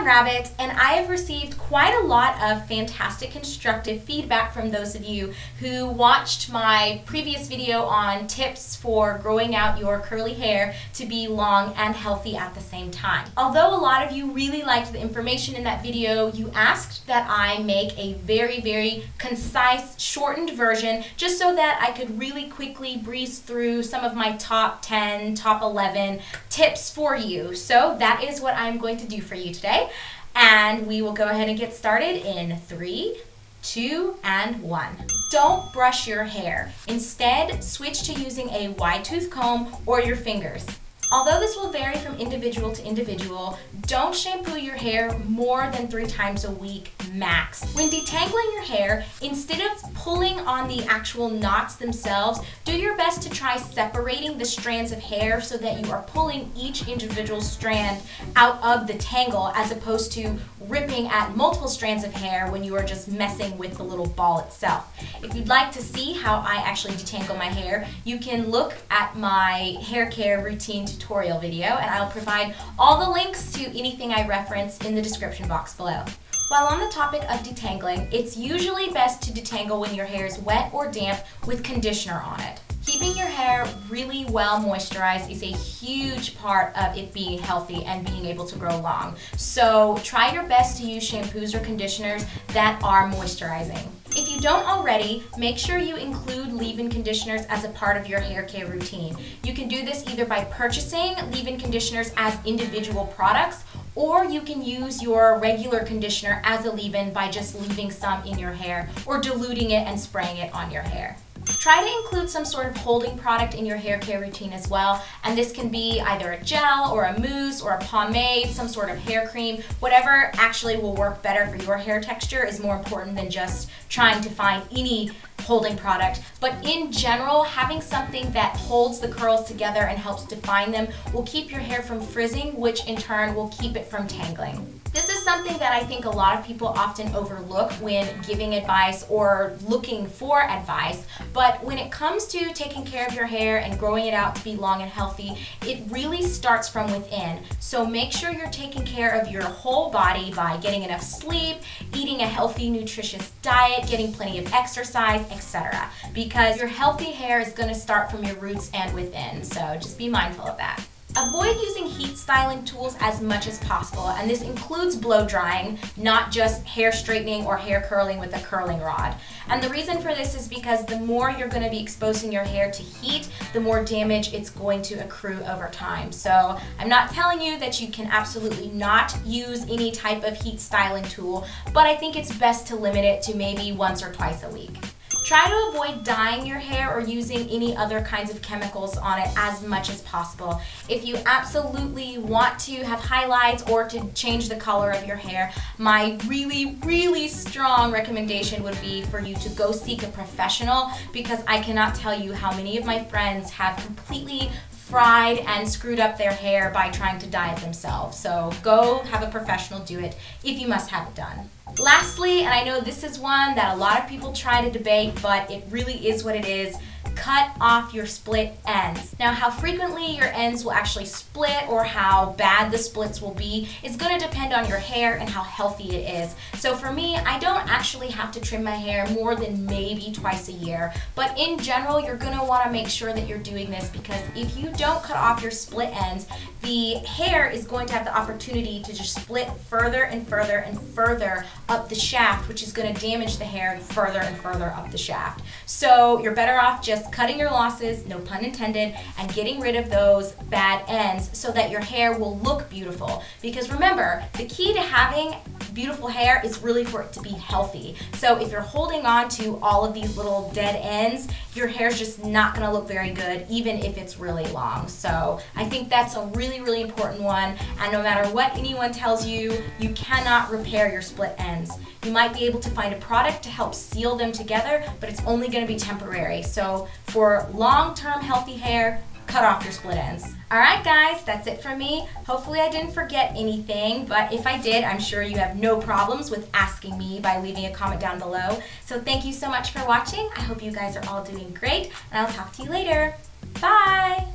I'm Rabbit, and I have received quite a lot of fantastic constructive feedback from those of you who watched my previous video on tips for growing out your curly hair to be long and healthy at the same time. Although a lot of you really liked the information in that video, you asked that I make a very concise, shortened version just so that I could really quickly breeze through some of my top 10, top 11 tips for you. So that is what I'm going to do for you today, and we will go ahead and get started in 3, 2, and 1. Don't brush your hair. Instead, switch to using a wide tooth comb or your fingers. Although this will vary from individual to individual, don't shampoo your hair more than 3 times a week max. When detangling your hair, instead of pulling on the actual knots themselves, do your best to try separating the strands of hair so that you are pulling each individual strand out of the tangle as opposed to ripping at multiple strands of hair when you are just messing with the little ball itself. If you'd like to see how I actually detangle my hair, you can look at my hair care routine tutorial video, and I'll provide all the links to anything I reference in the description box below. While on the topic of detangling, it's usually best to detangle when your hair is wet or damp with conditioner on it. Keeping your hair really well moisturized is a huge part of it being healthy and being able to grow long. So try your best to use shampoos or conditioners that are moisturizing. If you don't already, make sure you include leave-in conditioners as a part of your hair care routine. You can do this either by purchasing leave-in conditioners as individual products, or you can use your regular conditioner as a leave-in by just leaving some in your hair or diluting it and spraying it on your hair. Try to include some sort of holding product in your hair care routine as well, and this can be either a gel or a mousse or a pomade, some sort of hair cream. Whatever actually will work better for your hair texture is more important than just trying to find any holding product. But in general, having something that holds the curls together and helps define them will keep your hair from frizzing, which in turn will keep it from tangling. This is something that I think a lot of people often overlook when giving advice or looking for advice, but when it comes to taking care of your hair and growing it out to be long and healthy, it really starts from within. So make sure you're taking care of your whole body by getting enough sleep, eating a healthy, nutritious diet, getting plenty of exercise, etc. Because your healthy hair is going to start from your roots and within, so just be mindful of that. Avoid using heat styling tools as much as possible, and this includes blow drying, not just hair straightening or hair curling with a curling rod. And the reason for this is because the more you're going to be exposing your hair to heat, the more damage it's going to accrue over time. So I'm not telling you that you can absolutely not use any type of heat styling tool, but I think it's best to limit it to maybe once or twice a week. Try to avoid dyeing your hair or using any other kinds of chemicals on it as much as possible. If you absolutely want to have highlights or to change the color of your hair, my really strong recommendation would be for you to go seek a professional, because I cannot tell you how many of my friends have completely fried and screwed up their hair by trying to dye it themselves. So go have a professional do it if you must have it done. Lastly, and I know this is one that a lot of people try to debate, but it really is what it is, cut off your split ends. Now, how frequently your ends will actually split or how bad the splits will be is going to depend on your hair and how healthy it is. So for me, I don't actually have to trim my hair more than maybe twice a year, but in general, you're going to want to make sure that you're doing this, because if you don't cut off your split ends, the hair is going to have the opportunity to just split further and further and further up the shaft, which is going to damage the hair further and further up the shaft. So you're better off just cutting your losses, no pun intended, and getting rid of those bad ends so that your hair will look beautiful. Because remember, the key to having beautiful hair is really for it to be healthy. So if you're holding on to all of these little dead ends, your hair's just not going to look very good, even if it's really long. So I think that's a really important one, and no matter what anyone tells you, you cannot repair your split ends. You might be able to find a product to help seal them together, but it's only going to be temporary. So for long-term healthy hair, cut off your split ends. Alright guys, that's it from me. Hopefully I didn't forget anything, but if I did, I'm sure you have no problems with asking me by leaving a comment down below. So thank you so much for watching. I hope you guys are all doing great, and I'll talk to you later. Bye!